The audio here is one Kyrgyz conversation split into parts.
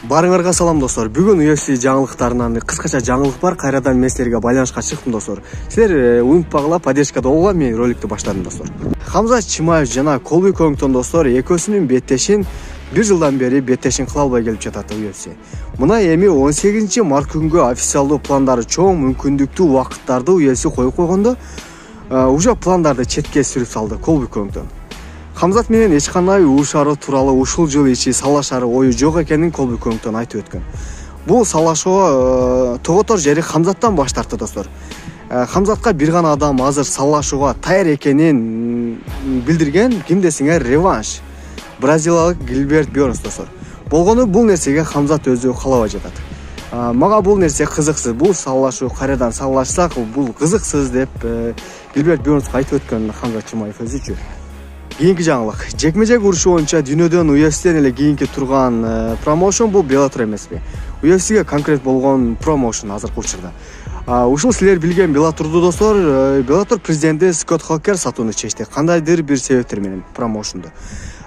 Барыңарга салам достор. Бүгүн UFC жаңылыктарынан кыскача жаңылык бар. Кайрадан мен силерге байланышка чыктым достор. Силер унутпагыла, поддержкада болгула, мен роликти баштадым достор. Хамзат Чимаев жана Колби Конгтон достор экөөсүнүн беттешин 1 жылдан бери беттешин кыла албай келип жатат UFC. Мына эми 18 март күнгө официалдуу пландары чоң мүмкүндүктүү убакыттарды UFC коюп койгондо, уже пландарды четке сүрүп салды Колби Конгтон. Хамзат менен эч кандай уушары тууралуу ушул жыл ичи салашары ою жок экенин Колби Конгтон айтып өткөн. Бул салашууга тоготор жери Хамзаттан баш тартты достор. Хамзатка бир гана адам азыр салашууга даяр экенин билдирген, ким десеңер реванш. Бразилиялык Гилберт Бёрнс достор. Болгону бул нерсеге Хамзат өзү каалабай жатат. Мага бул нерсе кызыксыз. Бул салашуу кайрадан салашсак, бул кызыксыз деп Гилберт Бёрнс айтып өткөн Хамзат Чимаев өзүчү. Кийинки жаңылык. Жекме-жек урушу боюнча дүйнөдөн UFC'ден эле кийинки турган промоушен бул Bellator эмеспи? UFC'ге конкрет болгон промоушен азыркы учурда. Ушул силер билген Bellatorду достор, Bellator президенти Скотт Хокер сатууну чечти. Кандайдыр бир себептер менен промоушенду.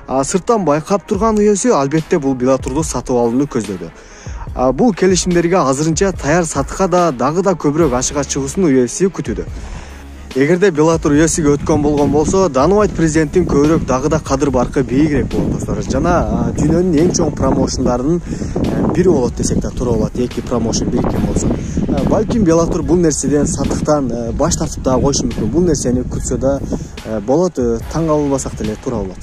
Сырттан байкап турган UFC албетте бул Bellatorду сатып алууну көздөдү. Бул келишимдерге азырынча даяр сатыкка дагы да көбүрөөк ашыга чыгуусун UFC күтүүдө. Эгерде Bellator UFC-ге өткөн болгон болсо, Дана Уайт президенттин көбүрөөк дагы да кадыр баркы бийигирээк болот достор. Жана дүйнөнүн эң чоң промоушендарынын бири болот десек да туура болот. Эки промоушен бириккен болсо. Балким Bellator бул нерседен сатыктан баш тартып да койушу мүмкүн. Бул нерсени күтсө да болот, таң калбасак деле туура болот.